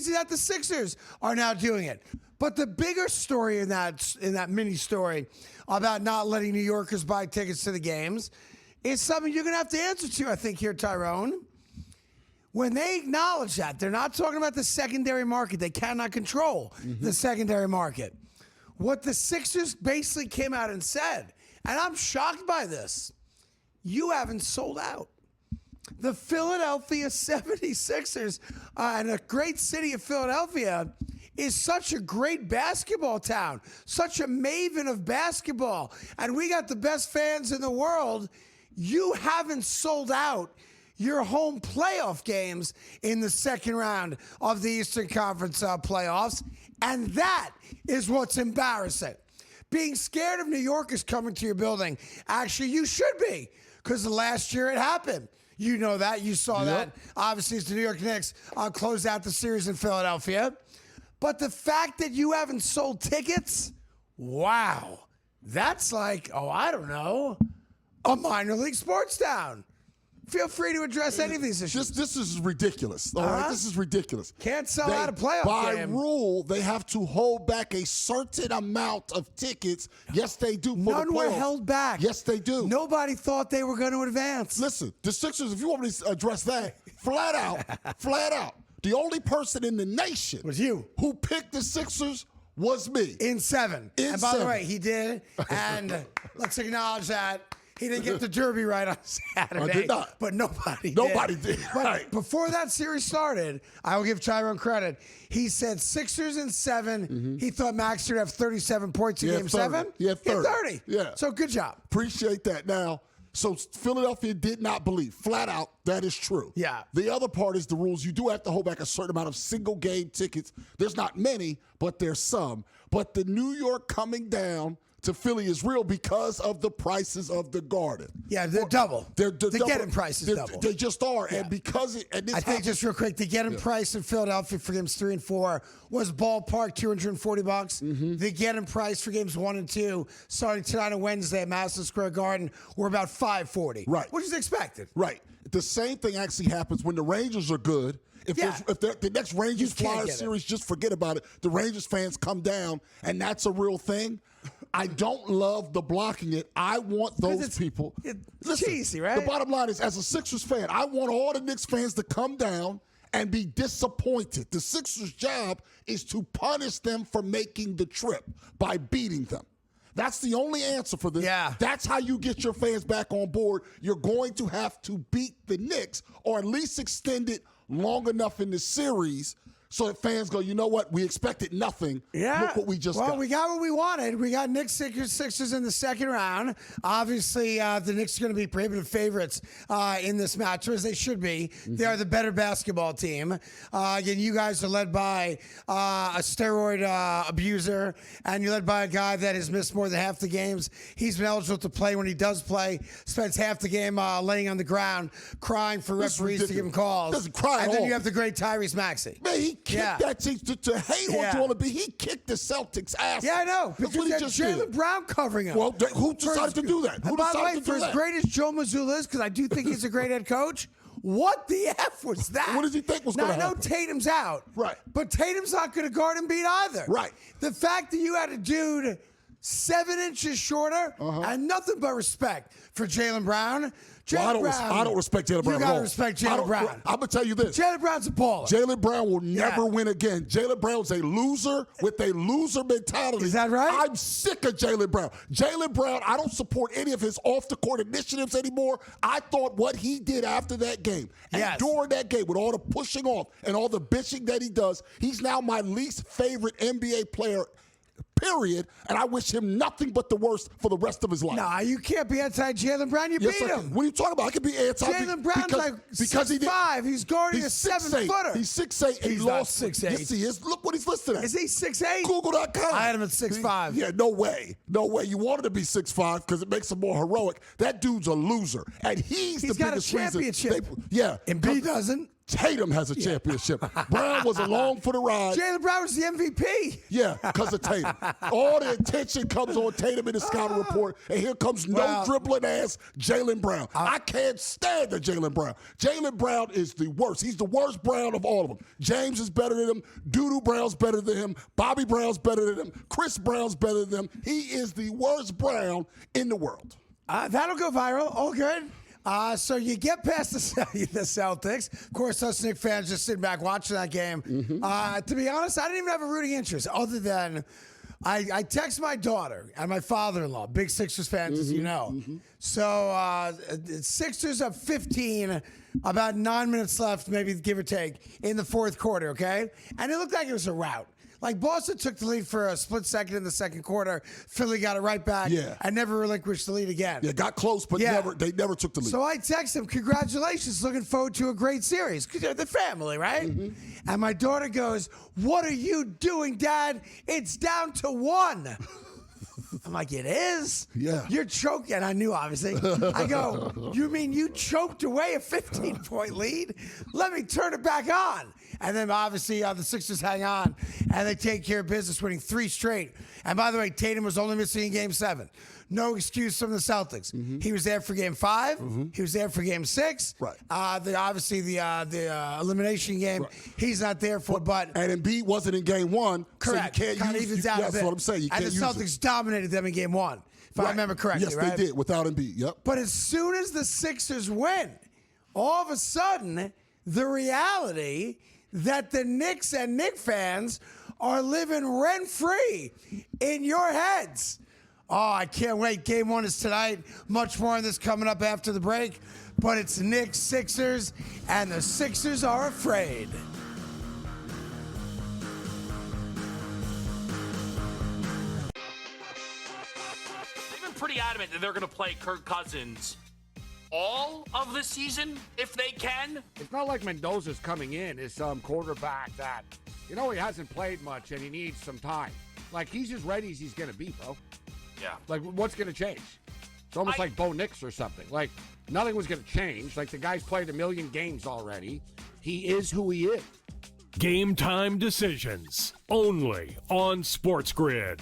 crazy that the Sixers are now doing it. But the bigger story in that mini story about not letting New Yorkers buy tickets to the games is something you're going to have to answer to, I think, here, Tyrone. When they acknowledge that, they're not talking about the secondary market. They cannot control the secondary market. What the Sixers basically came out and said, and I'm shocked by this, you haven't sold out. The Philadelphia 76ers and a great city of Philadelphia is such a great basketball town, such a maven of basketball, and we got the best fans in the world. You haven't sold out your home playoff games in the second round of the Eastern Conference playoffs, and that is what's embarrassing. Being scared of New Yorkers coming to your building, actually, you should be, because last year it happened. You know that. You saw that. Obviously, it's the New York Knicks closed out the series in Philadelphia. But the fact that you haven't sold tickets, wow, that's like, I don't know, a minor league sports town. Feel free to address any of these issues. This is ridiculous. All right, this is ridiculous. Can't sell out a playoff game. By rule, they have to hold back a certain amount of tickets. Yes, they do. None were held back. Yes, they do. Nobody thought they were going to advance. Listen, the Sixers, if you want me to address that, flat out, the only person in the nation was you who picked the Sixers was me. In 7. And by the way, he did. And let's acknowledge that. He didn't get the Derby right on Saturday. I did not. But nobody did. But right. Before that series started, I will give Tyrone credit. He said Sixers in 7. He thought Max would have 37 points in Game 7. Yeah, 30. 30. Yeah. So good job. Appreciate that. Now, so Philadelphia did not believe. Flat out, that is true. Yeah. The other part is the rules. You do have to hold back a certain amount of single game tickets. There's not many, but there's some. But the New York coming down to Philly is real because of the prices of the Garden. Yeah, they're double. The get-in price is double. They just are. Yeah. And because I think just real quick, the get-in price in Philadelphia for games 3 and 4 was ballpark $240. The get-in price for games 1 and 2, starting tonight and Wednesday at Madison Square Garden, were about $540. Right. Which is expected. Right. The same thing actually happens when the Rangers are good. If the next Rangers Flyers series, just forget about it. The Rangers fans come down, and that's a real thing. I don't love the blocking it. I want those people. It's cheesy, right? The bottom line is, as a Sixers fan, I want all the Knicks fans to come down and be disappointed. The Sixers' job is to punish them for making the trip by beating them. That's the only answer for this. Yeah. That's how you get your fans back on board. You're going to have to beat the Knicks, or at least extend it long enough in the series so that fans go, you know what? We expected nothing. Yeah. Look what we just got. Well, we got what we wanted. We got Knicks Sixers in the second round. Obviously, the Knicks are going to be prohibitive favorites in this match, as they should be. They are the better basketball team. Again, you guys are led by a steroid abuser, and you're led by a guy that has missed more than half the games. He's been eligible to play. When he does play, spends half the game laying on the ground, crying for referees to give him calls. Doesn't cry and at then all. you have the great Tyrese Maxey. Man, he kicked that team to hate on Joel Embiid. He kicked the Celtics' ass. Yeah, I know. That's what he just did. Jaylen Brown covering him. Well, who decided to do that? Who by the way, decided to for do as that? great as Joe Mazzulla is, because I do think he's a great head coach, what the F was that? What does he think was going to happen? Now, I know happen? Tatum's out. Right. But Tatum's not going to guard Embiid either. Right. The fact that you had a dude 7 inches shorter and nothing but respect for Jaylen Brown. I don't respect Jaylen Brown You at got to all. respect Jaylen Brown. I'm going to tell you this. Jaylen Brown's a baller. Jaylen Brown will never win again. Jaylen Brown's a loser with a loser mentality. Is that right? I'm sick of Jaylen Brown. Jaylen Brown, I don't support any of his off-the-court initiatives anymore. I thought what he did after that game and during that game with all the pushing off and all the bitching that he does, he's now my least favorite NBA player, period, and I wish him nothing but the worst for the rest of his life. Nah, you can't be anti-Jaylen Brown. You beat him. What are you talking about? I could be anti Jaylen Brown's because he did. 6'5". He's guarding a 7-footer. He's 6'8". He's he not lost 6'8". Yes, he is. Look what he's listed at. Is he 6'8"? Google.com. I had him at 6'5". Yeah, no way. No way. You wanted to be 6'5" because it makes him more heroic. That dude's a loser. And he's the got a biggest reason. championship. Yeah. Embiid doesn't. Tatum has a championship. Brown was along for the ride. Jaylen Brown was the MVP. Yeah, because of Tatum. All the attention comes on Tatum in the scouting report, and here comes no dribbling ass Jaylen Brown. I can't stand the Jaylen Brown. Jaylen Brown is the worst. He's the worst Brown of all of them. James is better than him. Doodoo Brown's better than him. Bobby Brown's better than him. Chris Brown's better than him. He is the worst Brown in the world. That'll go viral. All good. So you get past the Celtics. Of course, us Knicks fans just sitting back watching that game. To be honest, I didn't even have a rooting interest other than I text my daughter and my father-in-law, big Sixers fans, as you know. So Sixers up 15, about 9 minutes left, maybe give or take, in the fourth quarter, okay? And it looked like it was a rout. Like, Boston took the lead for a split second in the second quarter. Philly got it right back and never relinquished the lead again. Yeah, got close, but they never took the lead. So I text him, congratulations, looking forward to a great series. Because they're the family, right? And my daughter goes, what are you doing, Dad? It's down to 1. I'm like, it is? Yeah. You're choking. And I knew, obviously. I go, you mean you choked away a 15-point lead? Let me turn it back on. And then, obviously, the Sixers hang on, and they take care of business, winning 3 straight. And, by the way, Tatum was only missing in Game 7. No excuse from the Celtics. He was there for Game 5. He was there for Game 6. Right. Obviously, the elimination game, he's not there for. But and Embiid wasn't in Game 1. Correct. So you can't use out that's what I'm saying. You and can't the Celtics dominated them in Game 1, if I remember correctly. Yes, right? they did, without Embiid. Yep. But as soon as the Sixers win, all of a sudden, the reality that the Knicks and Knicks fans are living rent-free in your heads. Oh, I can't wait. Game 1 is tonight. Much more on this coming up after the break. But it's Knicks, Sixers, and the Sixers are afraid. They've been pretty adamant that they're going to play Kirk Cousins all of the season if they can. It's not like Mendoza's coming in as some quarterback that, he hasn't played much and he needs some time. Like, he's as ready as he's going to be, bro. Yeah. Like, what's going to change? It's almost like Bo Nix or something. Like, nothing was going to change. Like, the guy's played 1 million games already. He is who he is. Game time decisions, only on SportsGrid.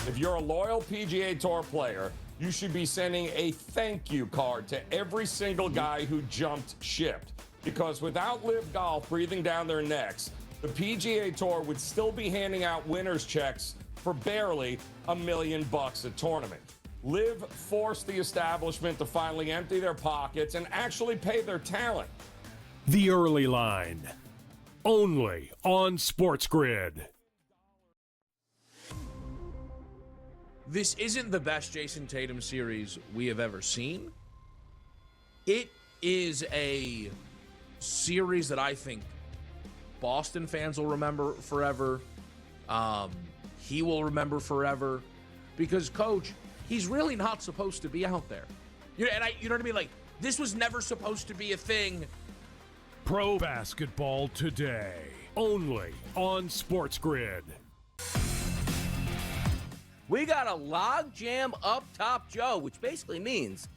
If you're a loyal PGA Tour player, you should be sending a thank you card to every single guy who jumped ship. Because without Live Golf breathing down their necks, the PGA Tour would still be handing out winners' checks for barely $1 million a tournament. Live forced the establishment to finally empty their pockets and actually pay their talent. The Early Line, only on SportsGrid. This isn't the best Jason Tatum series we have ever seen. It is a series that I think Boston fans will remember forever. He will remember forever because, Coach, he's really not supposed to be out there. You know what I mean? Like, this was never supposed to be a thing. Pro basketball today, only on SportsGrid. We got a log jam up top, Joe, which basically means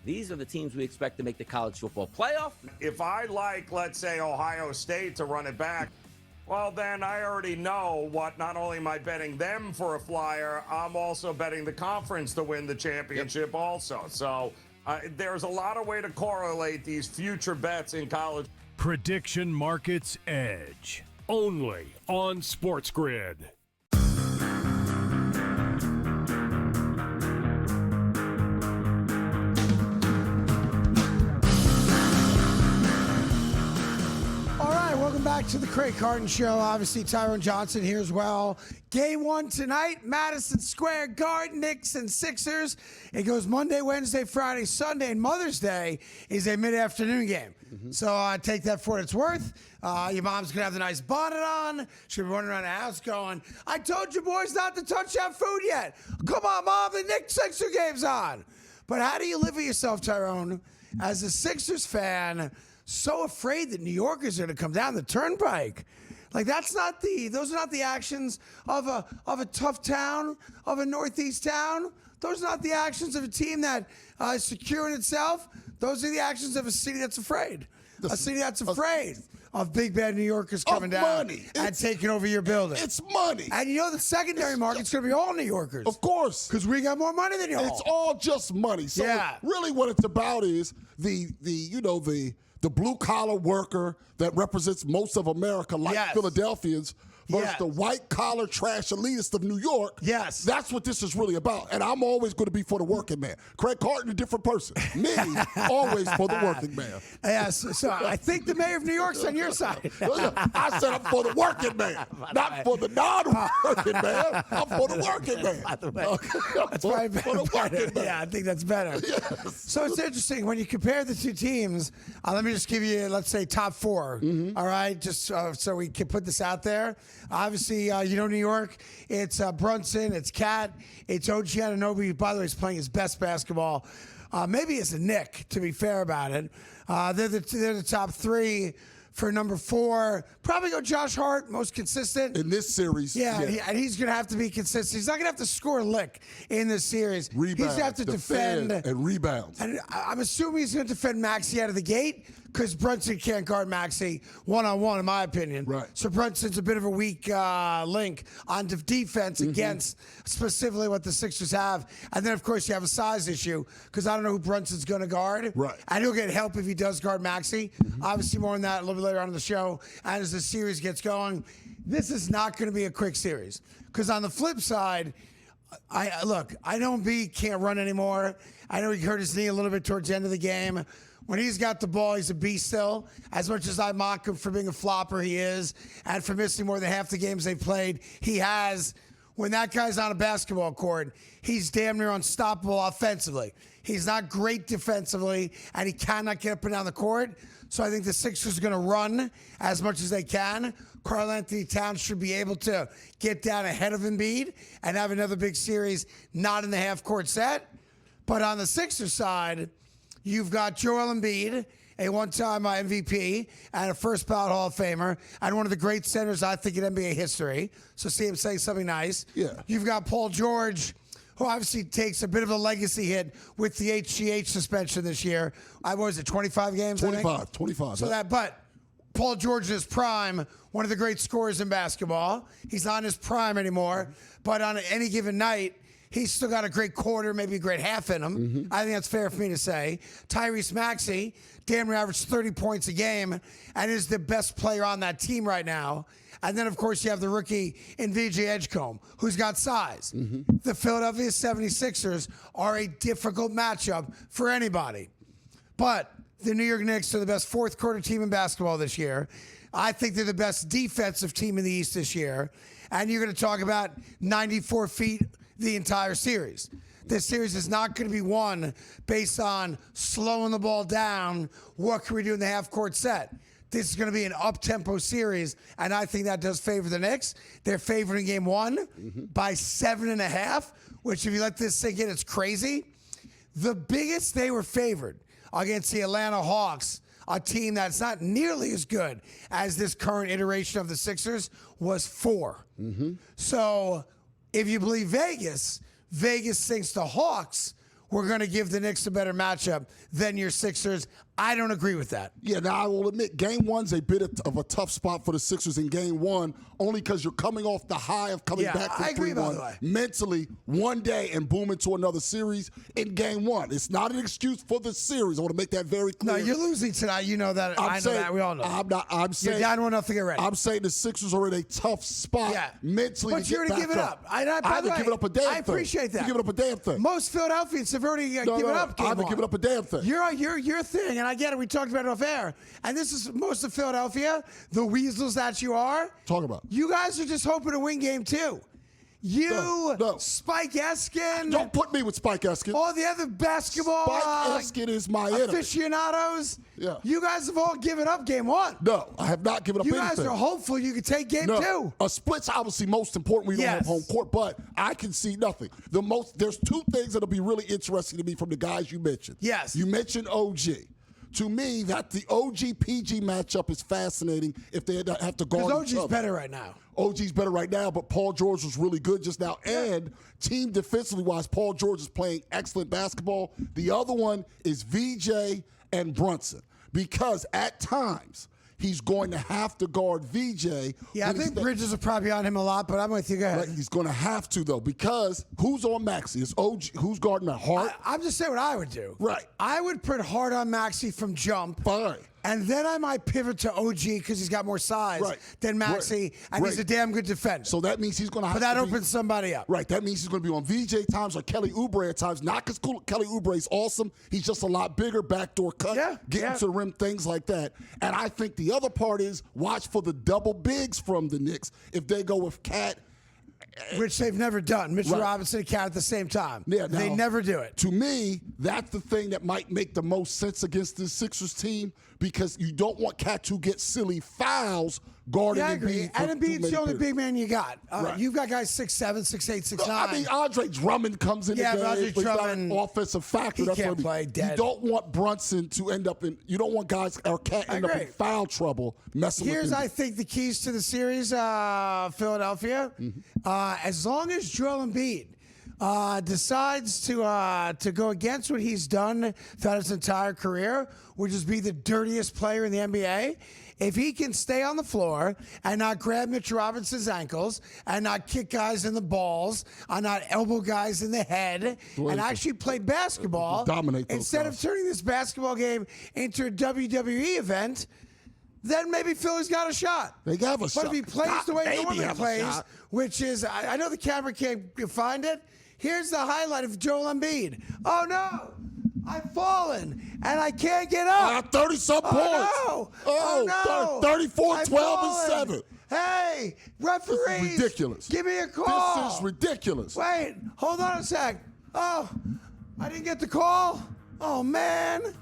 these are the teams we expect to make the college football playoff. If I like, let's say, Ohio State to run it back, well, then I already know what, not only am I betting them for a flyer, I'm also betting the conference to win the championship also. So there's a lot of way to correlate these future bets in college. Prediction Markets Edge, only on SportsGrid. Welcome back to the Carton Show. Obviously, Tyrone Johnson here as well. Game 1 tonight, Madison Square Garden, Knicks and Sixers. It goes Monday, Wednesday, Friday, Sunday, and Mother's Day is a mid-afternoon game. So take that for what it's worth. Your mom's going to have the nice bonnet on. She'll be running around the house going, I told you boys not to touch that food yet. Come on, Mom, the Knicks-Sixer game's on. But how do you live with yourself, Tyrone, as a Sixers fan, so afraid that New Yorkers are going to come down the turnpike? Like, those are not the actions of a tough town, of a Northeast town. Those are not the actions of a team that is secure in itself. Those are the actions of a city that's afraid. A city that's afraid of big bad New Yorkers coming down and taking over your building. It's money. And you know the secondary market's going to be all New Yorkers. Of course. Because we got more money than y'all. It's all just money. So really what it's about is the blue collar worker that represents most of America, like Philadelphians, versus the white collar trash elitist of New York. Yes. That's what this is really about. And I'm always going to be for the working man. Craig Carton, a different person. Me, always for the working man. Yes. So I think the mayor of New York's on your side. I said I'm for the working man, not for the non-working man. I'm for the working man. By the way, that's probably better. For the working man. Yeah, I think that's better. Yes. So it's interesting when you compare the two teams. Let me just give you, let's say, top 4. All right, just so we can put this out there. Obviously, New York, it's Brunson, it's Cat, it's OG Anunoby, who, by the way, is playing his best basketball. Maybe it's a Nick, to be fair about it. They're the top 3. For number 4, probably go Josh Hart, most consistent. In this series. Yeah. And he's going to have to be consistent. He's not going to have to score a lick in this series. Rebounds, he's going to have to defend. And rebounds. And I'm assuming he's going to defend Maxey out of the gate because Brunson can't guard Maxey one-on-one, in my opinion. Right. So Brunson's a bit of a weak link on defense against specifically what the Sixers have. And then, of course, you have a size issue because I don't know who Brunson's going to guard. Right. And he'll get help if he does guard Maxey. Obviously, more on that a little bit later on in the show. And as the series gets going, this is not going to be a quick series. Because on the flip side, I know Embiid can't run anymore. I know he hurt his knee a little bit towards the end of the game. When he's got the ball, he's a beast still. As much as I mock him for being a flopper, he is. And for missing more than half the games they played, he has. When that guy's on a basketball court, he's damn near unstoppable offensively. He's not great defensively, and he cannot get up and down the court. So I think the Sixers are going to run as much as they can. Karl-Anthony Towns should be able to get down ahead of Embiid and have another big series, not in the half-court set. But on the Sixers side, you've got Joel Embiid, a one-time MVP and a first-ballot Hall of Famer, and one of the great centers, I think, in NBA history. So see him saying something nice. Yeah. You've got Paul George, who obviously takes a bit of a legacy hit with the HGH suspension this year. What was it, 25 games, 25. So but Paul George in his prime, one of the great scorers in basketball. He's not in his prime anymore, but on any given night, he's still got a great quarter, maybe a great half in him. I think that's fair for me to say. Tyrese Maxey, damn near averaged 30 points a game and is the best player on that team right now. And then, of course, you have the rookie in VJ Edgecombe, who's got size. The Philadelphia 76ers are a difficult matchup for anybody. But the New York Knicks are the best fourth-quarter team in basketball this year. I think they're the best defensive team in the East this year. And you're going to talk about 94 feet the entire series. This series is not going to be won based on slowing the ball down. What can we do in the half-court set? This is going to be an up-tempo series, and I think that does favor the Knicks. They're favoring game 1 by 7.5, which if you let this sink in, it's crazy. The biggest they were favored against the Atlanta Hawks, a team that's not nearly as good as this current iteration of the Sixers, was 4. So if you believe Vegas thinks the Hawks were going to give the Knicks a better matchup than your Sixers. I don't agree with that. Yeah, now I will admit, game 1's a bit of a tough spot for the Sixers in game 1, only because you're coming off the high of coming back from 3-1 mentally one day and boom into another series in game 1. It's not an excuse for the series. I want to make that very clear. No, you're losing tonight. You know that. I know that. We all know. I'm saying you're down 1-0. Get ready. I'm saying the Sixers are in a tough spot mentally. But you're going to give it up. I haven't given up a damn thing. I appreciate that. You given up a damn thing. Most Philadelphians have already given up. I haven't given up a damn thing. Your thing, and I get it. We talked about it off air. And this is most of Philadelphia, the weasels that you are. Talk about. You guys are just hoping to win game 2. Spike Eskin. Don't put me with Spike Eskin. All the other basketball Spike Eskin is my enemy. Aficionados. Yeah. You guys have all given up game 1. No, I have not given up anything. You guys are hopeful you can take game 2. A split's obviously most important when you don't have home court, but I can see nothing. There's 2 things that'll be really interesting to me from the guys you mentioned. Yes. You mentioned OG. To me, that the OG-PG matchup is fascinating if they have to guard each other. Because OG's better right now. OG's better right now, but Paul George was really good just now. And team defensively-wise, Paul George is playing excellent basketball. The other one is VJ and Brunson, because at times he's going to have to guard VJ. Yeah, I think Bridges are probably on him a lot, but I'm with you. Go ahead. Right, he's going to have to, though, because who's on Maxey? Is OG, who's guarding that? Hart? I'm just saying what I would do. Right. I would put Hart on Maxey from jump. Fine. And then I might pivot to OG because he's got more size than Maxey, and he's a damn good defender. So that means he's going to have But that to opens somebody up. Right, that means he's going to be on VJ times or Kelly Oubre at times. Not because Kelly Oubre is awesome. He's just a lot bigger, backdoor cut, getting to the rim, things like that. And I think the other part is watch for the double bigs from the Knicks if they go with Cat. Which they've never done. Mitchell Robinson and Cat at the same time. Yeah, they never do it. To me, that's the thing that might make the most sense against this Sixers team, because you don't want Cat to get silly fouls guarding I agree. Embiid. And Embiid's the only big man you got. You've got guys 6'7", 6'8", 6'9". I mean, Andre Drummond comes in the game. Andre Drummond, an offensive factor. He can't play dead. You don't want Brunson to end up in. You don't want guys or Cat end up in foul trouble messing with him. Here's, I think, the keys to the series, Philadelphia. As long as Joel Embiid decides to go against what he's done throughout his entire career, which is be the dirtiest player in the NBA. If he can stay on the floor and not grab Mitch Robinson's ankles and not kick guys in the balls and not elbow guys in the head and actually play basketball, dominate those instead of turning this basketball game into a WWE event, then maybe Philly's got a shot. They have a shot. But if he plays the way he normally plays, shot. which is, I know the camera can't find it. Here's the highlight of Joel Embiid. Oh, no. I've fallen, and I can't get up. 30-some points. No. Oh, no. 34, 12, and 7. Hey, referees. This is ridiculous. Give me a call. This is ridiculous. Wait, hold on a sec. Oh, I didn't get the call? Oh, man.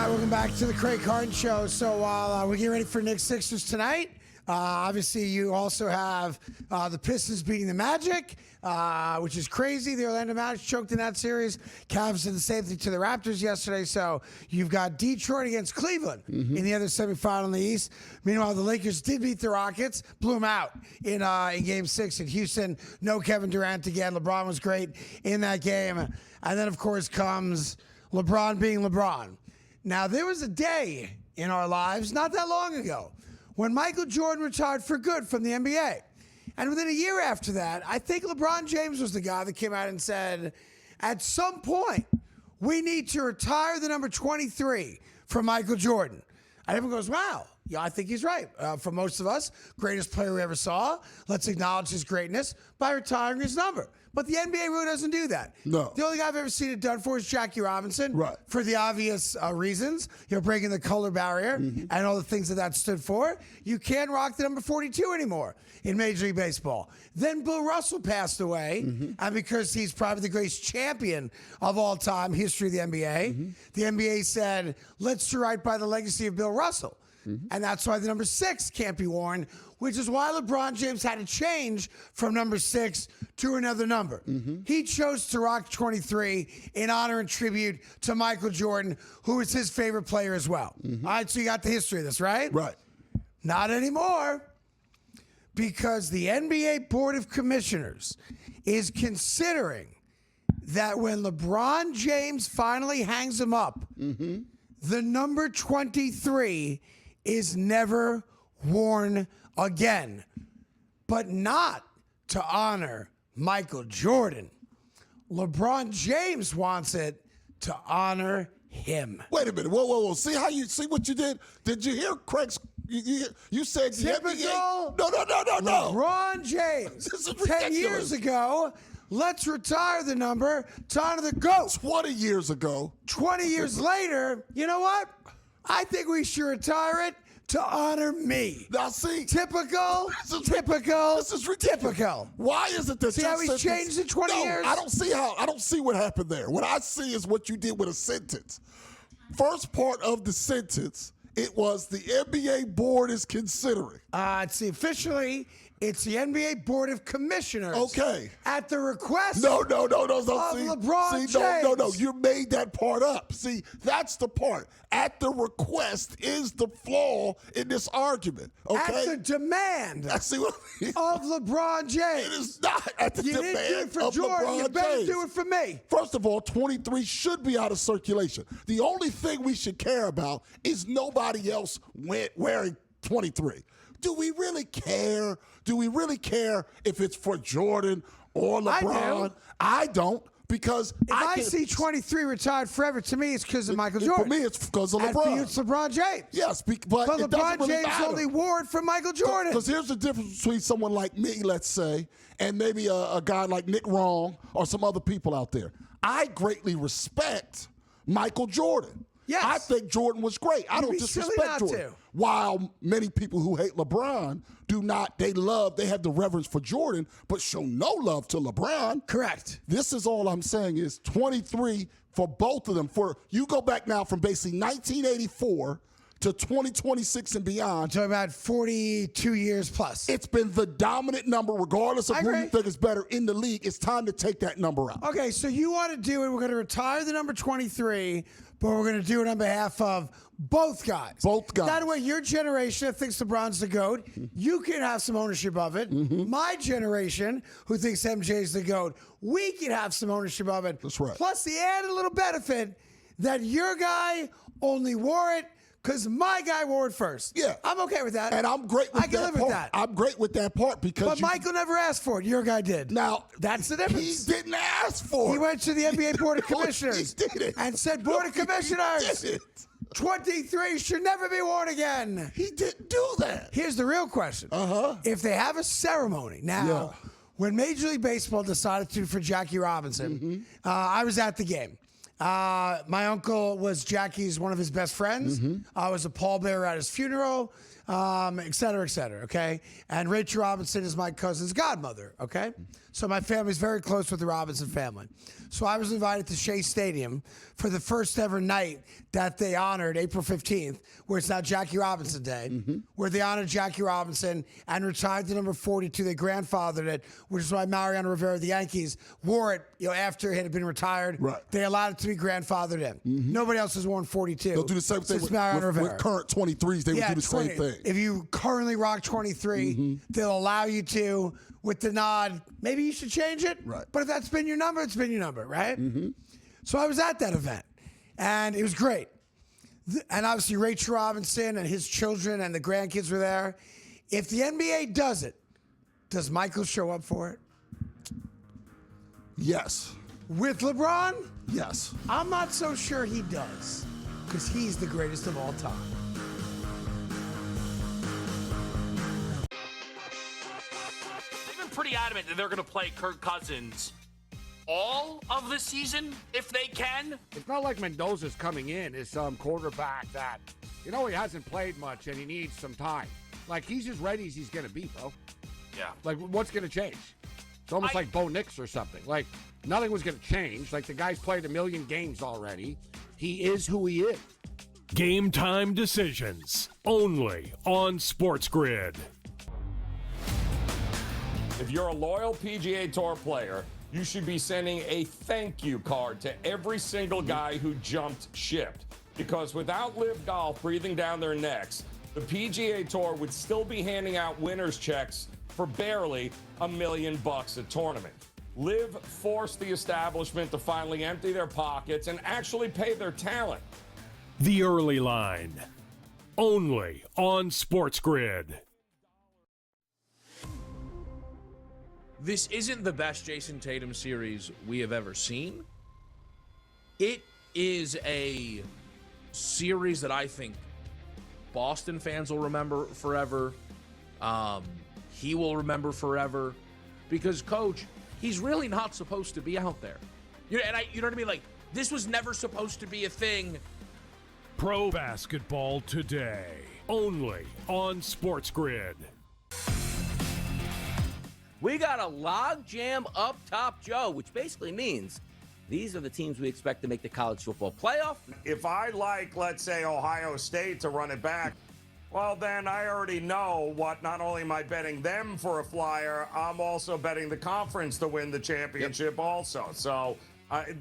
Welcome back to the Craig Carton Show. So while we get ready for Knicks Sixers tonight, Obviously, you also have the Pistons beating the Magic, which is crazy. The Orlando Magic choked in that series. Cavs did the same thing to the Raptors yesterday. So you've got Detroit against Cleveland in the other semifinal in the East. Meanwhile, the Lakers did beat the Rockets, blew them out in Game 6 in Houston. No Kevin Durant again. LeBron was great in that game. And then, of course, comes LeBron being LeBron. Now, there was a day in our lives not that long ago when Michael Jordan retired for good from the NBA. And within a year after that, I think LeBron James was the guy that came out and said, at some point, we need to retire the number 23 from Michael Jordan. And everyone goes, wow, yeah, I think he's right. For most of us, greatest player we ever saw. Let's acknowledge his greatness by retiring his number. But the NBA really doesn't do that. No. The only guy I've ever seen it done for is Jackie Robinson. Right. For the obvious reasons. Breaking the color barrier and all the things that stood for. You can't rock the number 42 anymore in Major League Baseball. Then Bill Russell passed away. And because he's probably the greatest champion of all time, history of the NBA, the NBA said, let's do right by the legacy of Bill Russell. And that's why the number 6 can't be worn, which is why LeBron James had to change from number 6 to another number. He chose to rock 23 in honor and tribute to Michael Jordan, who was his favorite player as well. All right, so you got the history of this, right? Right. Not anymore, because the NBA Board of Commissioners is considering that when LeBron James finally hangs him up, the number 23 is never worn again, but not to honor Michael Jordan. LeBron James wants it to honor him. Wait a minute. Whoa. See what you did? Did you hear Craig's? You said Typical No. LeBron James. This is 10 ridiculous. years ago, let's retire the number to honor the GOAT. 20 years ago. 20 years later, you know what? I think we should retire it to honor me. Now see, Typical. This is ridiculous. Typical. Why is it that See how he's changed in 20 years? I don't see what happened there. What I see is what you did with a sentence. First part of the sentence, it was the NBA board is considering. See, officially, it's the NBA Board of Commissioners. Okay. At the request No. of See, LeBron See, no. James. You made that part up. See, that's the part. At the request is the flaw in this argument. Okay. At the demand I see what I mean. of LeBron James. It is not at the You demand didn't do it for of Jordan. LeBron You better James. do it for me. First of all, 23 should be out of circulation. The only thing we should care about is nobody else wearing 23. Do we really care? Do we really care if it's for Jordan or LeBron? I don't, because If I see 23 retired forever, to me, it's because of Michael Jordan. For me, it's because of And LeBron. for you, it's LeBron James. Yes, but But it doesn't LeBron really James matter. only wore it for Michael Jordan. Because here's the difference between someone like me, let's say, and maybe a guy like Nick Wrong or some other people out there. I greatly respect Michael Jordan. Yes. I think Jordan was great. I You'd don't be silly disrespect not Jordan. to. While many people who hate LeBron do not, they have the reverence for Jordan, but show no love to LeBron. Correct. This is all I'm saying is 23 for both of them. For you go back now from basically 1984 to 2026 and beyond. Talking about 42 years plus. It's been the dominant number, regardless of I who agree. you think is better in the league. It's time to take that number out. Okay, so you want to do it. We're going to retire the number 23, but we're going to do it on behalf of both guys. Both guys. That way, your generation that thinks LeBron's the GOAT, you can have some ownership of it. My generation, who thinks MJ's the GOAT, we can have some ownership of it. That's right. Plus, the added little benefit that your guy only wore it because my guy wore it first. Yeah. I'm okay with that. And I'm great with that I can live part. with that. I'm great with that part because But Michael never asked for it. Your guy did. Now, That's the difference. He didn't ask for it. He went to the NBA Board of No, Commissioners he didn't. and said, Board of No, he Commissioners, didn't. 23 should never be worn again. He didn't do that. Here's the real question. If they have a ceremony. Now, Yeah. when Major League Baseball decided to for Jackie Robinson, I was at the game. My uncle was Jackie's one of his best friends. I was a pallbearer at his funeral, et cetera, okay? And Rachel Robinson is my cousin's godmother, okay? So my family's very close with the Robinson family. So I was invited to Shea Stadium for the first ever night that they honored April 15th, where it's now Jackie Robinson Day, where they honored Jackie Robinson and retired to number 42. They grandfathered it, which is why Mariano Rivera, the Yankees, wore it after it had been retired. Right. They allowed it to be grandfathered in. Nobody else has worn 42. They'll do the same thing with current 23s. They would do the same thing. If you currently rock 23, they'll allow you to, with the nod, maybe you should change it. Right. But if that's been your number, it's been your number, right? So I was at that event, and it was great. And obviously Rachel Robinson and his children and the grandkids were there. If the NBA does it, does Michael show up for it? Yes. With LeBron? Yes. I'm not so sure he does, because he's the greatest of all time. They've been pretty adamant that they're going to play Kirk Cousins all of the season if they can. It's not like Mendoza's coming in as some quarterback that, he hasn't played much and he needs some time. Like, he's as ready as he's going to be, bro. Yeah. Like, what's going to change? It's almost like Bo Nix or something. Like, nothing was going to change. Like, the guy's played 1 million games already. He is who he is. Game time decisions only on SportsGrid. If you're a loyal PGA Tour player, you should be sending a thank you card to every single guy who jumped ship. Because without Live Golf breathing down their necks, the PGA Tour would still be handing out winners' checks for barely $1 million a tournament. Live forced the establishment to finally empty their pockets and actually pay their talent. The Early Line, only on SportsGrid. This isn't the best Jason Tatum series we have ever seen. It is a series that I think Boston fans will remember forever. He will remember forever because, Coach, he's really not supposed to be out there. You know what I mean? Like, this was never supposed to be a thing. Pro basketball today, only on SportsGrid. We got a logjam up top, Joe, which basically means these are the teams we expect to make the college football playoff. If I like, let's say, Ohio State to run it back, well, then I already know what not only am I betting them for a flyer, I'm also betting the conference to win the championship also. So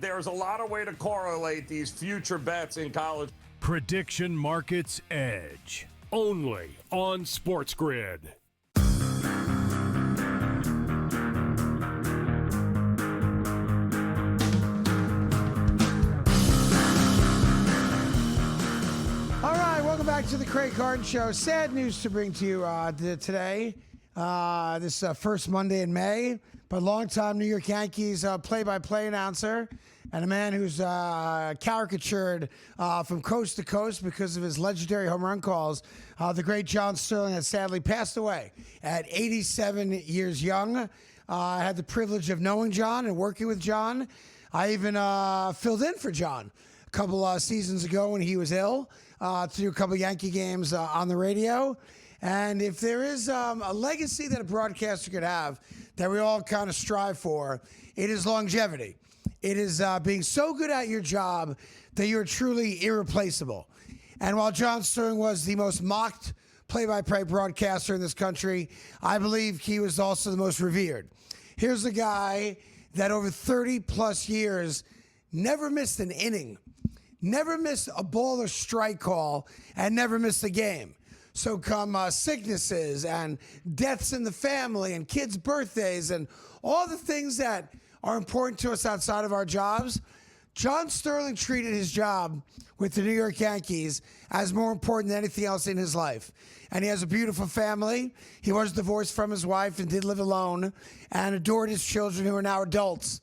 there's a lot of way to correlate these future bets in college. Prediction Markets Edge, only on SportsGrid. Welcome back to the Craig Carton Show. Sad news to bring to you today, this first Monday in May, but longtime New York Yankees play-by-play announcer and a man who's caricatured from coast to coast because of his legendary home run calls, the great John Sterling has sadly passed away at 87 years young. I had the privilege of knowing John and working with John. I even filled in for John a couple seasons ago when he was ill. To do a couple Yankee games on the radio. And if there is a legacy that a broadcaster could have that we all kind of strive for, it is longevity. It is being so good at your job that you're truly irreplaceable. And while John Sterling was the most mocked play-by-play broadcaster in this country, I believe he was also the most revered. Here's a guy that over 30-plus years never missed an inning, never missed a ball or strike call, and never missed a game. So come sicknesses and deaths in the family and kids' birthdays and all the things that are important to us outside of our jobs, John Sterling treated his job with the New York Yankees as more important than anything else in his life. And he has a beautiful family. He was divorced from his wife and did live alone and adored his children who are now adults.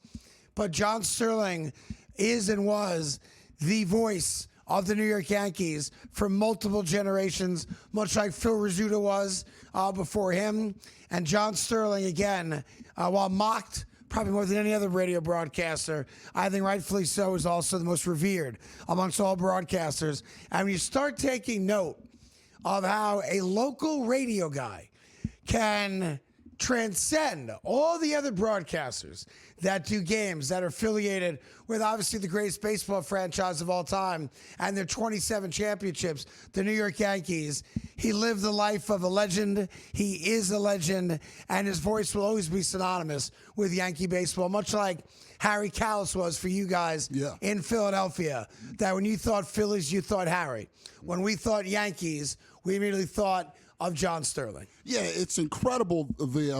But John Sterling is and was the voice of the New York Yankees for multiple generations, much like Phil Rizzuto was before him. And John Sterling, again, while mocked probably more than any other radio broadcaster. I think rightfully so is also the most revered amongst all broadcasters. And when you start taking note of how a local radio guy can transcend all the other broadcasters that do games that are affiliated with obviously the greatest baseball franchise of all time and their 27 championships, the New York Yankees. He lived the life of a legend. He is a legend, and his voice will always be synonymous with Yankee baseball, much like Harry Kalas was for you guys in Philadelphia. That when you thought Phillies, you thought Harry. When we thought Yankees, we immediately thought of John Sterling. Yeah, it's incredible the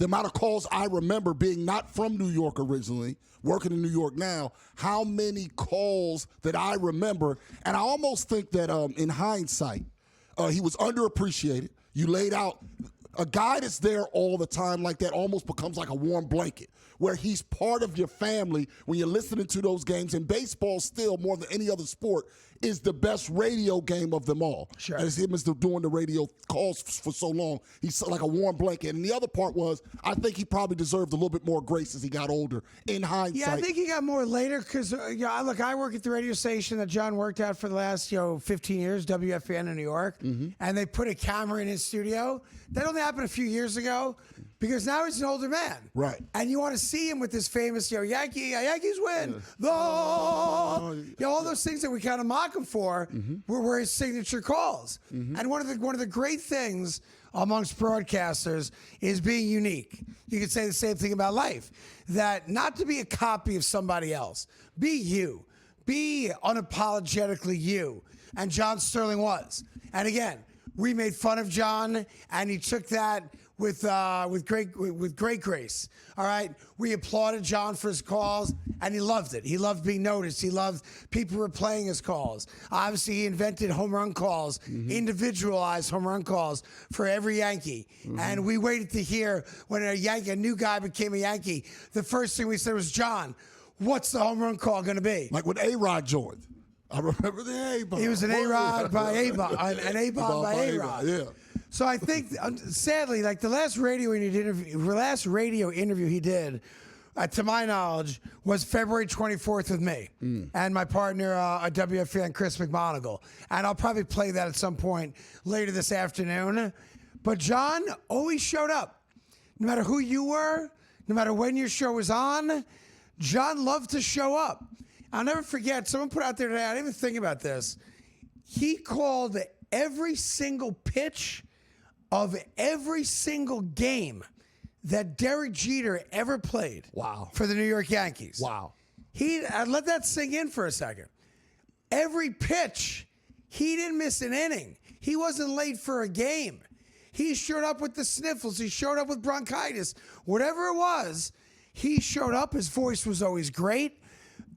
amount of calls I remember being not from New York originally, working in New York now, how many calls that I remember. And I almost think that in hindsight, he was underappreciated. You laid out a guy that's there all the time like that almost becomes like a warm blanket where he's part of your family when you're listening to those games. And baseball still, more than any other sport, is the best radio game of them all. Sure. As him as doing the radio calls for so long, he's like a warm blanket. And the other part was, I think he probably deserved a little bit more grace as he got older. In hindsight, Yeah, I think he got more later because, look, I work at the radio station that John worked at for the last 15 years, WFAN in New York, and they put a camera in his studio. That only happened a few years ago because now he's an older man. Right. And you want to see him with this famous, Yankees win. All those things that we kind of mock him for were his signature calls. And one of the great things amongst broadcasters is being unique. You could say the same thing about life, that not to be a copy of somebody else. Be you. Be unapologetically you. And John Sterling was. And again, we made fun of John, and he took that with great grace. All right, we applauded John for his calls, and he loved it. He loved being noticed. He loved people replaying his calls. Obviously, he invented home run calls, individualized home run calls for every Yankee. And we waited to hear when a new guy became a Yankee. The first thing we said was, John, what's the home run call going to be? Like when A-Rod joined. I remember the A-Bomb. He was an A-Rod by A-Bomb, an A-Bomb by A-Rod. Yeah. So I think, sadly, like the last radio interview he did, to my knowledge, was February 24th with me and my partner at WFAN, Chris McMonagle. And I'll probably play that at some point later this afternoon. But John always showed up. No matter who you were, no matter when your show was on, John loved to show up. I'll never forget, someone put out there today, I didn't even think about this. He called every single pitch of every single game that Derek Jeter ever played for the New York Yankees. Wow. I'd let that sink in for a second. Every pitch, he didn't miss an inning. He wasn't late for a game. He showed up with the sniffles. He showed up with bronchitis. Whatever it was, he showed up. His voice was always great.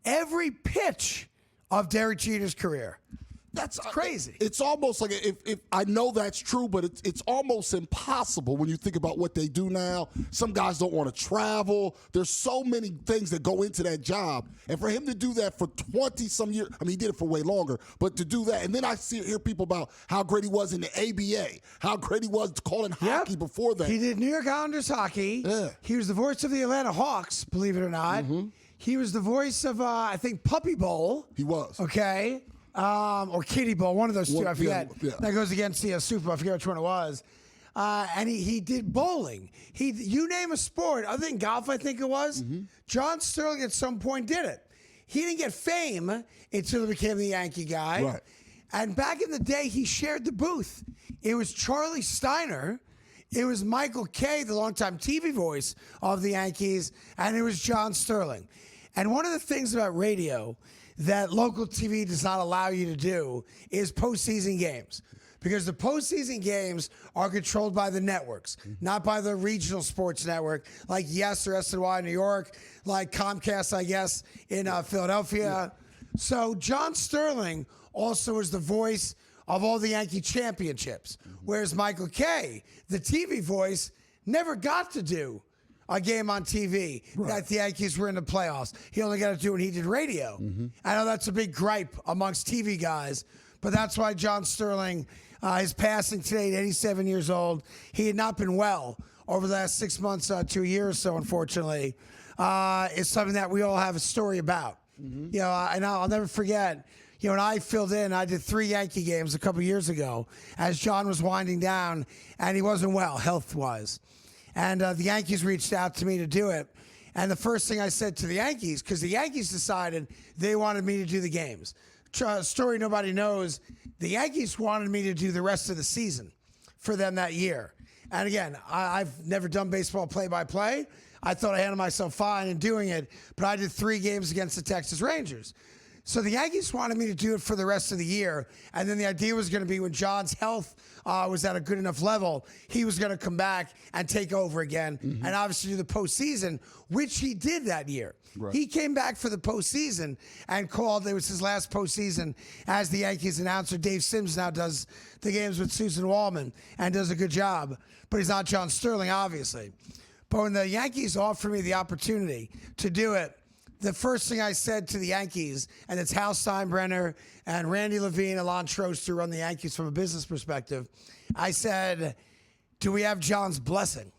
Every pitch of Derek Jeter's career. That's crazy. It's almost like if I know that's true, but it's almost impossible when you think about what they do now. Some guys don't want to travel. There's so many things that go into that job. And for him to do that for 20-some years, I mean, he did it for way longer, but to do that. And then I hear people about how great he was in the ABA, how great he was calling hockey before that. He did New York Islanders hockey. Yeah. He was the voice of the Atlanta Hawks, believe it or not. He was the voice of, I think, Puppy Bowl. He was. Okay. Or Kitty Bowl, one of those two, I forget. Yeah. That goes against the Super Bowl, I forget which one it was. And he did bowling. You name a sport, other than golf, I think it was, John Sterling at some point did it. He didn't get fame until he became the Yankee guy. Right. And back in the day, he shared the booth. It was Charlie Steiner. It was Michael Kay, the longtime TV voice of the Yankees, and it was John Sterling. And one of the things about radio that local TV does not allow you to do is postseason games. Because the postseason games are controlled by the networks, not by the regional sports network, like Yes or SNY in New York, like Comcast, I guess, in Philadelphia. So John Sterling also is the voice of all the Yankee championships, whereas Michael Kay, the TV voice, never got to do a game on TV that the Yankees were in the playoffs. He only got to do when he did radio. I know that's a big gripe amongst TV guys, but that's why John Sterling is passing today at 87 years old. He had not been well over the last 6 months to a year or so, unfortunately, is something that we all have a story about. You know, and I'll never forget, you know, when I filled in, I did 3 Yankee games a couple years ago as John was winding down, and he wasn't well, health-wise. And the Yankees reached out to me to do it. And the first thing I said to the Yankees, because the Yankees decided they wanted me to do the games. Story nobody knows, the Yankees wanted me to do the rest of the season for them that year. And again, I've never done baseball play-by-play. I thought I handled myself fine in doing it, but I did 3 games against the Texas Rangers. So the Yankees wanted me to do it for the rest of the year. And then the idea was going to be when John's health was at a good enough level, he was going to come back and take over again and obviously do the postseason, which he did that year. Right. He came back for the postseason and called, it was his last postseason as the Yankees announcer. Dave Sims now does the games with Susan Wallman and does a good job, but he's not John Sterling, obviously. But when the Yankees offered me the opportunity to do it, the first thing I said to the Yankees, and it's Hal Steinbrenner and Randy Levine, Alon Trost, who run the Yankees from a business perspective, I said, do we have John's blessing?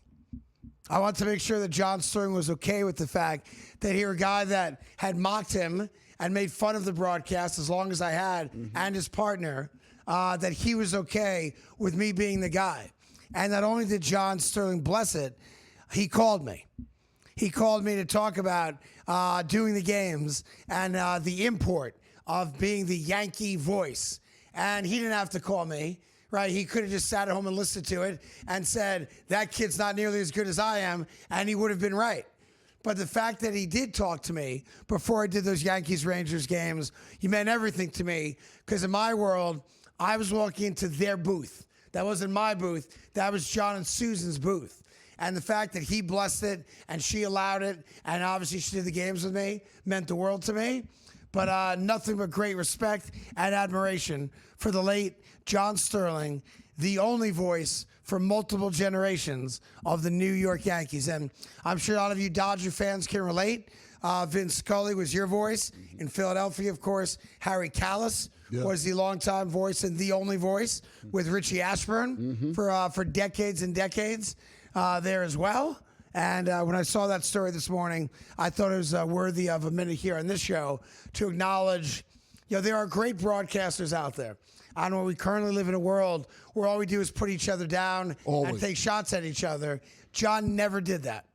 I want to make sure that John Sterling was okay with the fact that he was a guy that had mocked him and made fun of the broadcast as long as I had, and his partner, that he was okay with me being the guy. And not only did John Sterling bless it, he called me. He called me to talk about doing the games and the import of being the Yankee voice. And he didn't have to call me, right? He could have just sat at home and listened to it and said, that kid's not nearly as good as I am, and he would have been right. But the fact that he did talk to me before I did those Yankees-Rangers games, he meant everything to me, because in my world, I was walking into their booth. That wasn't my booth. That was John and Susan's booth. And the fact that he blessed it and she allowed it, and obviously she did the games with me, meant the world to me. But nothing but great respect and admiration for the late John Sterling, the only voice for multiple generations of the New York Yankees. And I'm sure a lot of you Dodger fans can relate. Vince Scully was your voice. In Philadelphia, of course, Harry Kalas was the longtime voice and the only voice, with Richie Ashburn for decades and decades. There as well. And when I saw that story this morning, I thought it was worthy of a minute here on this show to acknowledge, you know, there are great broadcasters out there. I know we currently live in a world where all we do is put each other down and take shots at each other. John never did that.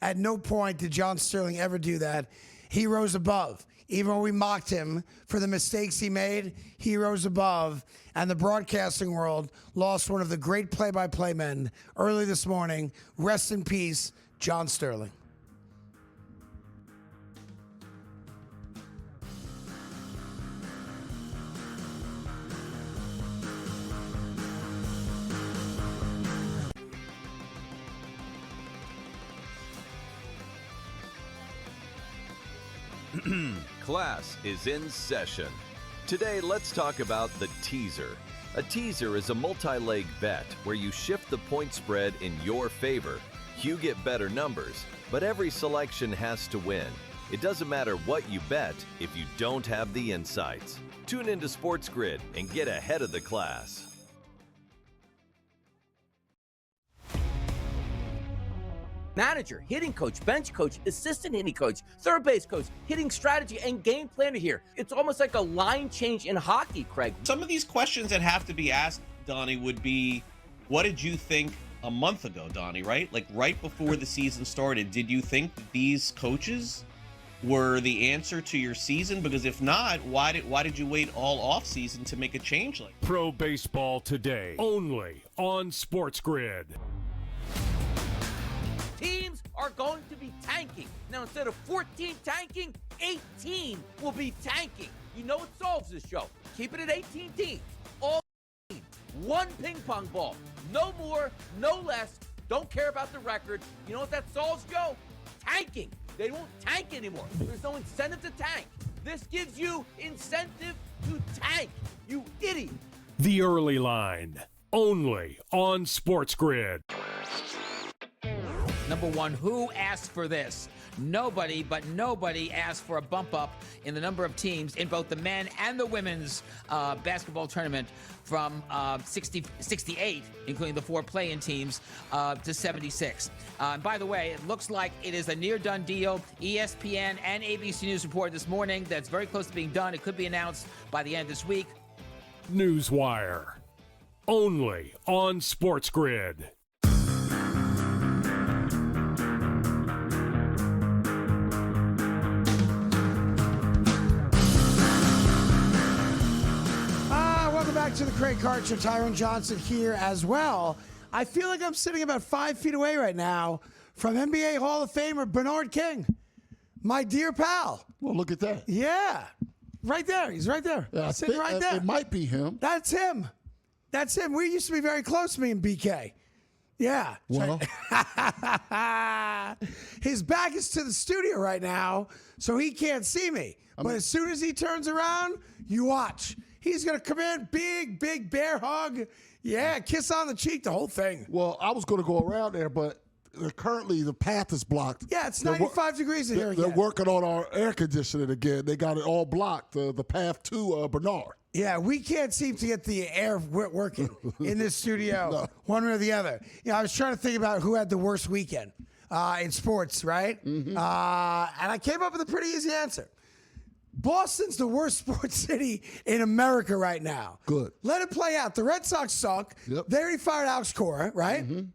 At no point did John Sterling ever do that. He rose above. Even when we mocked him for the mistakes he made, he rose above. And the broadcasting world lost one of the great play-by-play men early this morning. Rest in peace, John Sterling. Class is in session. Today, let's talk about the teaser. A teaser is a multi-leg bet where you shift the point spread in your favor. You get better numbers, but every selection has to win. It doesn't matter what you bet if you don't have the insights. Tune into SportsGrid and get ahead of the class. Manager, hitting coach, bench coach, assistant hitting coach, third base coach, hitting strategy, and game planner here. It's almost like a line change in hockey, Craig. Some of these questions that have to be asked, Donnie, would be, what did you think a month ago, Donnie, right? Like right before the season started, did you think that these coaches were the answer to your season? Because if not, why did you wait all off season to make a change like that? Pro Baseball Today, only on SportsGrid. Teams are going to be tanking. Now, instead of 14 tanking, 18 will be tanking. You know what solves this show? Keep it at 18 teams. All teams. One ping pong ball. No more, no less. Don't care about the record. You know what that solves, Joe? Tanking. They won't tank anymore. There's no incentive to tank. This gives you incentive to tank. You idiot. The Early Line, only on SportsGrid. Number one, who asked for this? Nobody asked for a bump up in the number of teams in both the men and the women's basketball tournament from 68, including the 4 play-in teams, to 76. By the way, it looks like it is a near-done deal. ESPN and ABC News reported this morning that's very close to being done. It could be announced by the end of this week. Newswire. Only on SportsGrid. Welcome back to the Craig Carton Show. Tyron Johnson here as well. I feel like I'm sitting about 5 feet away right now from NBA Hall of Famer Bernard King, my dear pal. Well, look at that. Yeah, right there. He's right there. Yeah, sitting right there. It might be him. That's him. That's him. We used to be very close, me and BK. Yeah. Well, his back is to the studio right now, so he can't see me. But as soon as he turns around, you watch. He's going to come in, big bear hug. Yeah, kiss on the cheek, the whole thing. well, I was going to go around there, but currently the path is blocked. Yeah, it's 95 degrees in here again. They're working on our air conditioning again. They got it all blocked, the path to Bernard. Yeah, we can't seem to get the air working in this studio, one way or the other. I was trying to think about who had the worst weekend in sports, right? Mm-hmm. And I came up with a pretty easy answer. Boston's the worst sports city in America right now. Good. Let it play out. The Red Sox suck. Yep. They already fired Alex Cora, right? Mm-hmm.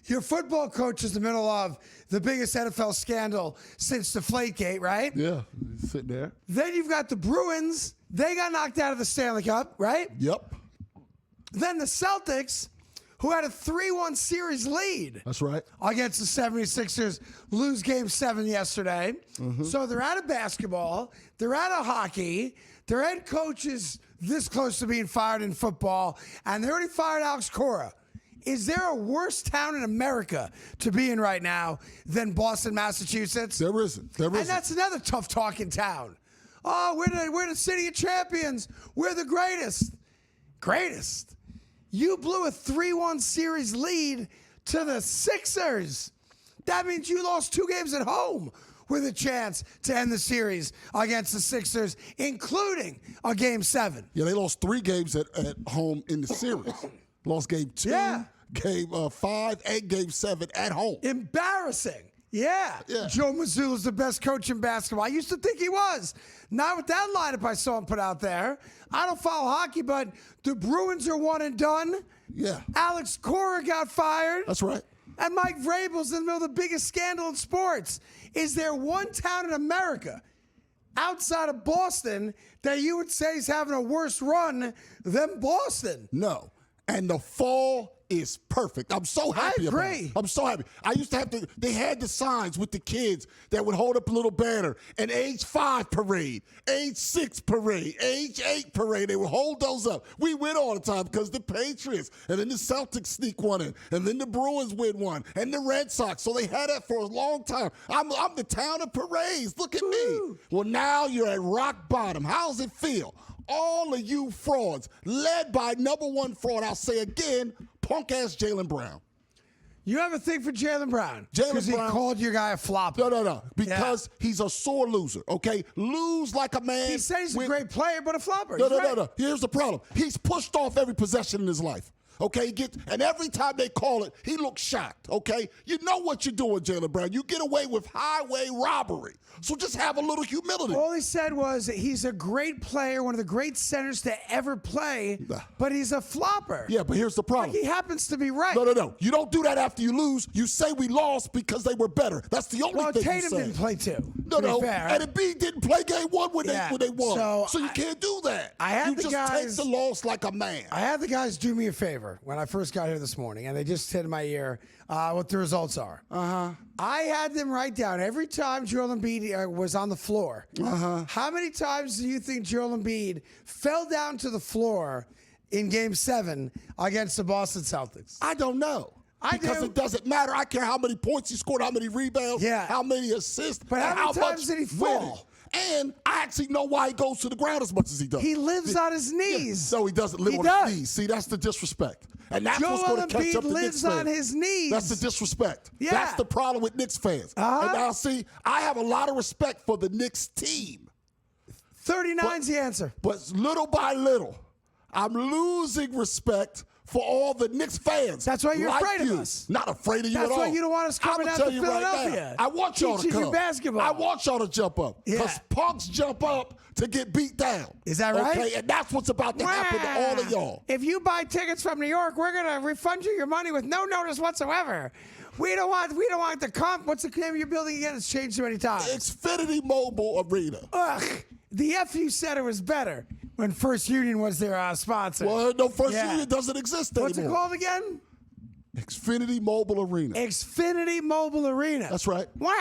Your football coach is in the middle of the biggest NFL scandal since Deflategate, right? Yeah, sitting there. Then you've got the Bruins. They got knocked out of the Stanley Cup, right? Yep. Then the Celtics, who had a 3-1 series lead. That's right. Against the 76ers, lose Game 7 yesterday. Mm-hmm. So they're out of basketball. They're out of hockey. Their head coach is this close to being fired in football. And they already fired Alex Cora. Is there a worse town in America to be in right now than Boston, Massachusetts? There isn't. There isn't. And that's another tough talking town. Oh, we're the city of champions. We're the greatest. Greatest. You blew a 3-1 series lead to the Sixers. That means you lost 2 games at home with a chance to end the series against the Sixers, including a Game 7. Yeah, they lost 3 games at home in the series. Lost Game 2, Game 5, and Game 7 at home. Embarrassing. Yeah. Joe Mazzulla's the best coach in basketball. I used to think he was. Not with that lineup I saw him put out there. I don't follow hockey, but the Bruins are one and done. Yeah. Alex Cora got fired. That's right. And Mike Vrabel's in the middle of the biggest scandal in sports. Is there one town in America outside of Boston that you would say is having a worse run than Boston? No. And the fall is perfect. I'm so happy about it. I'm so happy. I used to have to, they had the signs with the kids that would hold up a little banner, an age 5 parade, age 6 parade, age 8 parade. They would hold those up. We win all the time because the Patriots, and then the Celtics sneak one in, and then the Bruins win one, and the Red Sox. So they had that for a long time. I'm the town of parades. Look at me. Well, now you're at rock bottom. How does it feel? All of you frauds, led by #1 fraud, I'll say again, punk-ass Jaylen Brown. You have a thing for Jaylen Brown? Because he called your guy a flopper. No. Because he's a sore loser, okay? Lose like a man. He said he's a great player, but a flopper. No. Here's the problem. He's pushed off every possession in his life. Okay, and every time they call it, he looks shocked, okay? You know what you're doing, Jaylen Brown. You get away with highway robbery. So just have a little humility. All he said was he's a great player, one of the great centers to ever play, but he's a flopper. Yeah, but here's the problem. Like he happens to be right. No. You don't do that after you lose. You say we lost because they were better. That's the only thing Tatum you say. didn't play too. No. And Embiid didn't play Game 1 when they won. So you can't do that. You just take the loss like a man. I had the guys do me a favor when I first got here this morning, and they just said in my ear what the results are. I had them write down every time Joel Embiid was on the floor. How many times do you think Joel Embiid fell down to the floor in Game 7 against the Boston Celtics? I don't know. Because it doesn't matter. I care how many points he scored, how many rebounds, how many assists, but how many times did he fall? And I actually know why he goes to the ground as much as he does. He lives on his knees. No, he doesn't live on his knees. See, that's the disrespect. And that's what's Joel going to catch up Embiid to Knicks lives fans. on his knees. That's the disrespect. Yeah. That's the problem with Knicks fans. And now, see, I have a lot of respect for the Knicks team. 39's the answer. But little by little, I'm losing respect for all the Knicks fans. That's why you're like afraid you. of us. Not afraid of you That's at all. why you don't want us coming I'ma out tell to you right Philadelphia. now, I want y'all to Teaching come. you basketball. I want y'all to jump up. Yeah. Because punks jump up to get beat down. Is that right? Okay, and that's what's about to happen to all of y'all. If you buy tickets from New York, we're gonna refund you your money with no notice whatsoever. We don't want the comp. What's the name of your building again? It's changed so many times. Xfinity Mobile Arena. Ugh. The FU Center was better when First Union was their sponsor. Well, no, First Union doesn't exist anymore. What's it called again? Xfinity Mobile Arena. Xfinity Mobile Arena. That's right. Wah!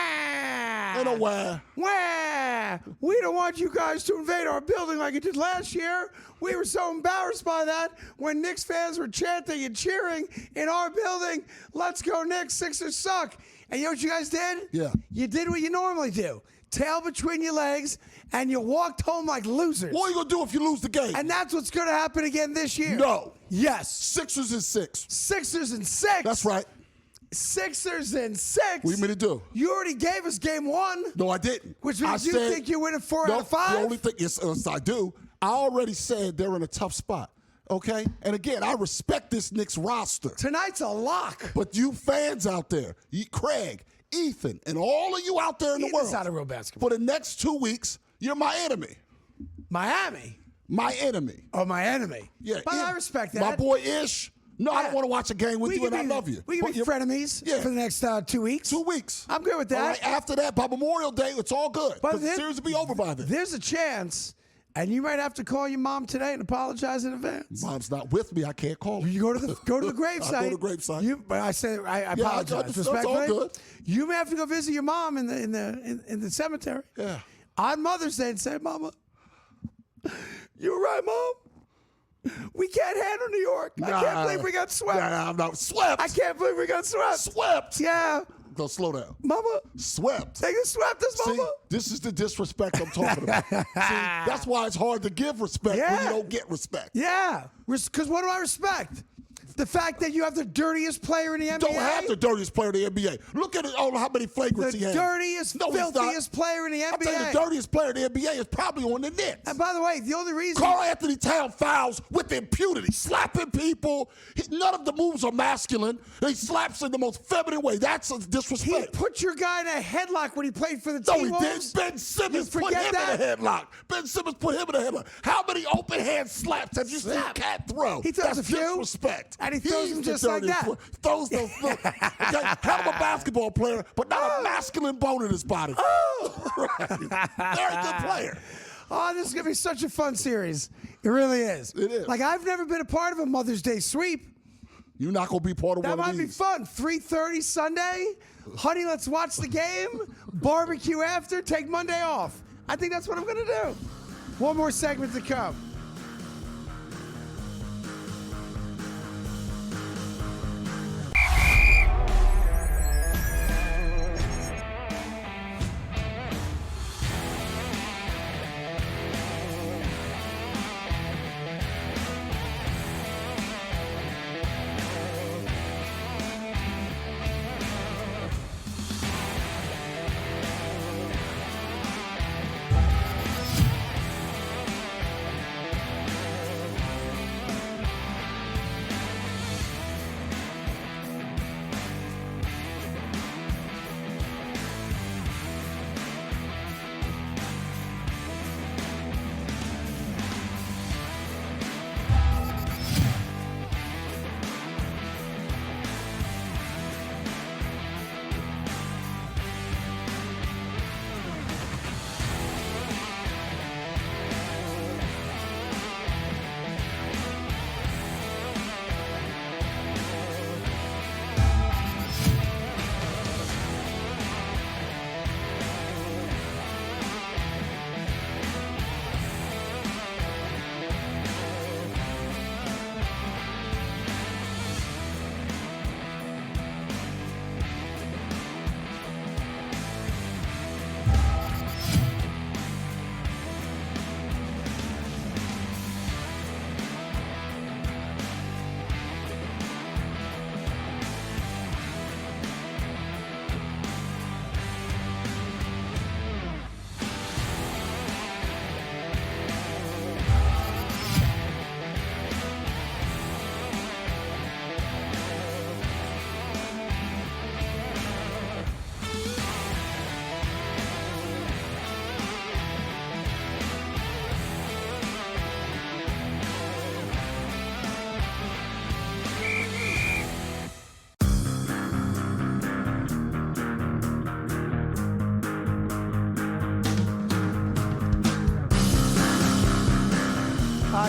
Ain't no wah. Wah! We don't want you guys to invade our building like you did last year. We were so embarrassed by that when Knicks fans were chanting and cheering in our building, "Let's go Knicks, Sixers suck." And you know what you guys did? Yeah. You did what you normally do. Tail between your legs, and you walked home like losers. What are you going to do if you lose the game? And that's what's going to happen again this year. No. Yes. Sixers and 6. Sixers and 6. That's right. Sixers and 6. What do you mean to do? You already gave us game 1. No, I didn't. Which means you think you're winning 4 out of 5? The only thing, yes, I do. I already said they're in a tough spot. Okay? And again, I respect this Knicks roster. Tonight's a lock. But you fans out there, Craig, Ethan, and all of you out there in the world, not a real basketball. for the next 2 weeks, you're my enemy. Miami. My enemy. Oh, my enemy. Yeah. But yeah. I respect that. My boy Ish. No, I Yeah. don't want to watch a game with you, and I love you. We can But be you're- frenemies Yeah. for the next 2 weeks. 2 weeks. I'm good with that. All right, after that, by Memorial Day, it's all good. But Because the then- series will be over by then. There's a chance, and you might have to call your mom today and apologize in advance. Mom's not with me. I can't call her. You go to the gravesite. I go to the gravesite. But I said I I apologize understand. It's all respectfully. good. You may have to go visit your mom in the cemetery. Yeah. On Mother's Day and say, "Mama, you were right, Mom. We can't handle New York. I can't believe we got swept. Nah, I'm not swept. I can't believe we got swept. Swept. Yeah, Go slow down. Mama, Swept. they just swept us, See, Mama." this is the disrespect I'm talking about. See, that's why it's hard to give respect when Yeah. you don't get respect. Yeah, because what do I respect? The fact that you have the dirtiest player in the NBA. Don't have the dirtiest player in the NBA. Look at it, how many flagrants The he has. dirtiest, No, he's not. filthiest player in the I tell you, NBA. the dirtiest player in the NBA is probably on the Knicks. And by the way, the only reason Carl Anthony Towns fouls with impunity, slapping people. None of the moves are masculine. He slaps in the most feminine way. That's a he disrespect. put your guy in a headlock when he played for the No, he T-Wolves. didn't. Ben Simmons You put forget him that? in a headlock. Ben Simmons put him in a headlock. How many open hand slaps have you seen Cat throw? He throws That's a few, disrespect. and he throws He's them the just like dirtiest that. one. Throws those. Okay, hell of a basketball player, but not a masculine bone in his body. Right. Very good player. Oh, this is going to be such a fun series. It really is. It is. Like, I've never been a part of a Mother's Day sweep. You're not gonna be part of That one might of be these. fun. 3:30 Sunday. Honey, let's watch the game. Barbecue after. Take Monday off. I think that's what I'm going to do. One more segment to come.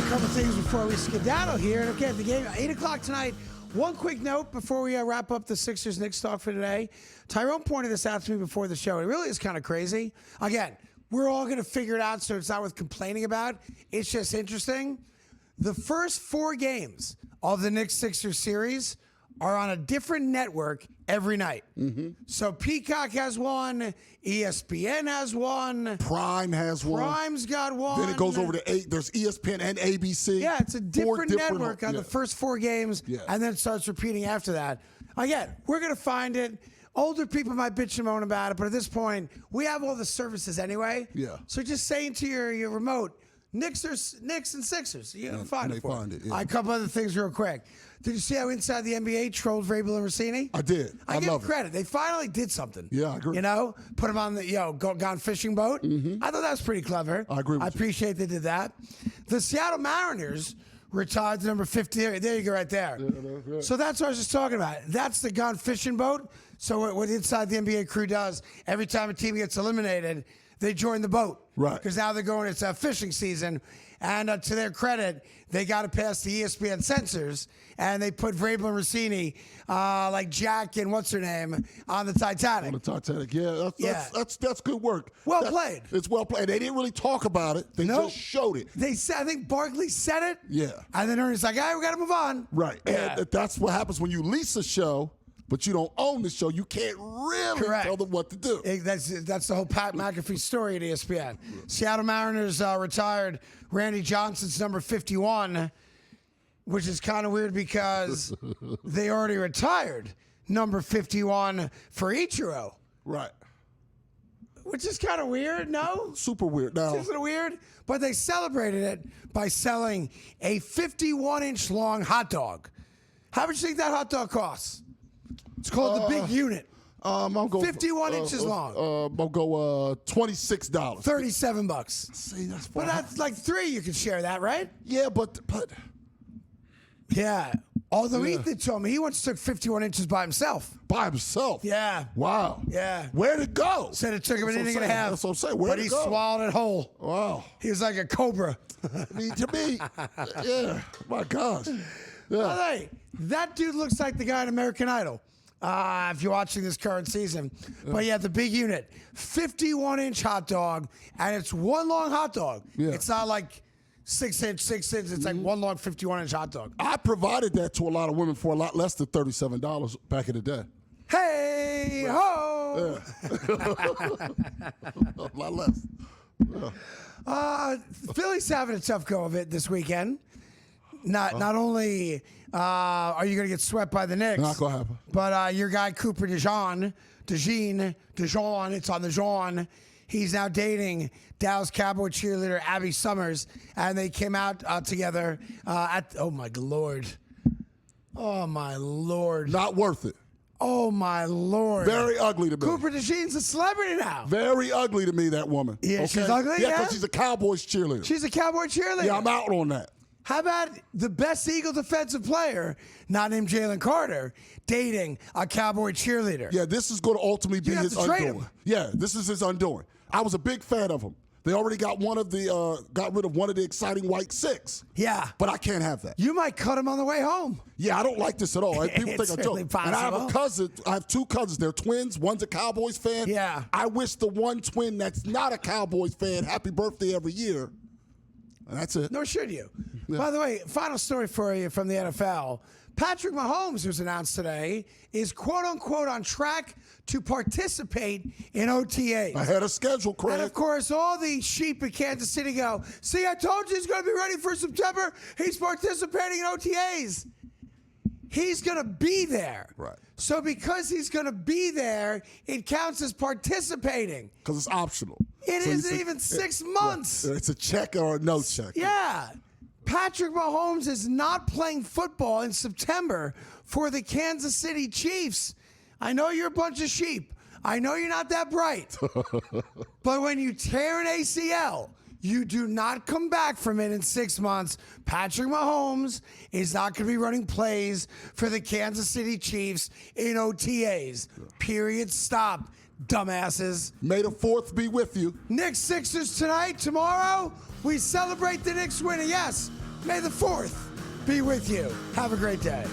couple things before we skedaddle here. Okay, the game, 8 o'clock tonight. One quick note before we wrap up the Sixers-Knicks talk for today. Tyrone pointed this out to me before the show. It really is kind of crazy. Again, we're all going to figure it out, so it's not worth complaining about. It's just interesting. The first 4 games of the Knicks-Sixers series are on a different network every night. Mm-hmm. So Peacock has one, ESPN has one, Prime has one. Prime's got one. Then it goes over to 8. There's ESPN and ABC. Yeah, it's a different network on the first 4 games, and then it starts repeating after that. Again, we're going to find it. Older people might bitch and moan about it, but at this point, we have all the services anyway. Yeah. So just say into your remote, Knicks and Sixers. You can find it. Yeah. A couple other things real quick. Did you see how Inside the NBA trolled Vrabel and Rossini? I did. I give them credit. They finally did something. Yeah, I agree. You know, put them on the gone fishing boat. Mm-hmm. I thought that was pretty clever. I agree with you. I appreciate they did that. The Seattle Mariners retired to number 50. There you go, right there. Yeah. So that's what I was just talking about. That's the gone fishing boat. So what Inside the NBA crew does, every time a team gets eliminated, they join the boat. Right. Because now they're going, it's fishing season. And to their credit, they got to pass the ESPN censors, and they put Vrabel and Rossini, like Jack and what's her name, on the Titanic. On the Titanic, that's good work. Well played. It's well played. They didn't really talk about it. They just showed it. They said, I think Barkley said it. Yeah. And then Ernie's like, all right, we got to move on. Right. Yeah. And that's what happens when you lease a show, but you don't own the show. You can't really tell them what to do. That's the whole Pat McAfee story at ESPN. Seattle Mariners retired Randy Johnson's number 51, which is kind of weird because they already retired number 51 for Ichiro. Right. Which is kind of weird, no? Super weird. Now, isn't it weird? But they celebrated it by selling a 51-inch long hot dog. How much do you think that hot dog costs? It's called the Big Unit. I'll go 51 inches long. I'll go $26. $37. See, that's but that's like 3. You can share that, right? Yeah, but yeah. Although Ethan told me he once took 51 inches by himself. By himself? Yeah. Wow. Yeah. Where'd it go? Said it took him an inning and a half. That's what I'm saying. Where'd but it go? He swallowed it whole. Wow. He was like a cobra. To me, yeah. My gosh. Yeah. Hey, that dude looks like the guy in American Idol. If you're watching this current season. But yeah, the Big Unit, 51-inch hot dog, and it's one long hot dog. Yeah. It's not like 6 inch. It's like one long 51-inch hot dog. I provided that to a lot of women for a lot less than $37 back in the day. Hey ho! Yeah. A lot less. Yeah. Philly's having a tough go of it this weekend. Not only are you going to get swept by the Knicks, not going to happen. But your guy Cooper DeJean, it's on the Jean. He's now dating Dallas Cowboy cheerleader Abby Summers, and they came out together oh my lord, not worth it. Oh my lord, very ugly to me. Cooper DeJean's a celebrity now. Very ugly to me, that woman. Yeah, okay? She's ugly. Yeah, because she's a Cowboys cheerleader. She's a Cowboy cheerleader. Yeah, I'm out on that. How about the best Eagle defensive player, not named Jalen Carter, dating a Cowboy cheerleader? Yeah, this is going to ultimately be his undoing. Yeah, this is his undoing. I was a big fan of him. They already got got rid of one of the exciting white 6. Yeah. But I can't have that. You might cut him on the way home. Yeah, I don't like this at all. People think I'm joking. Possible. And I have a cousin. I have 2 cousins. They're twins. One's a Cowboys fan. Yeah. I wish the one twin that's not a Cowboys fan happy birthday every year. And that's it. Nor should you. Yeah. By the way, final story for you from the NFL. Patrick Mahomes, who's announced today, is quote-unquote on track to participate in OTAs. Ahead of schedule, Craig. And, of course, all the sheep in Kansas City go, see, I told you he's going to be ready for September. He's participating in OTAs. He's going to be there. Right. So because he's going to be there, it counts as participating. Because it's optional. It isn't even 6 months. It's a check or a no check. Yeah. Patrick Mahomes is not playing football in September for the Kansas City Chiefs. I know you're a bunch of sheep. I know you're not that bright. But when you tear an ACL, you do not come back from it in 6 months. Patrick Mahomes is not going to be running plays for the Kansas City Chiefs in OTAs. Period. Stop, dumbasses. May the 4th be with you. Knicks Sixers tonight. Tomorrow, we celebrate the Knicks winning. Yes, May the 4th be with you. Have a great day.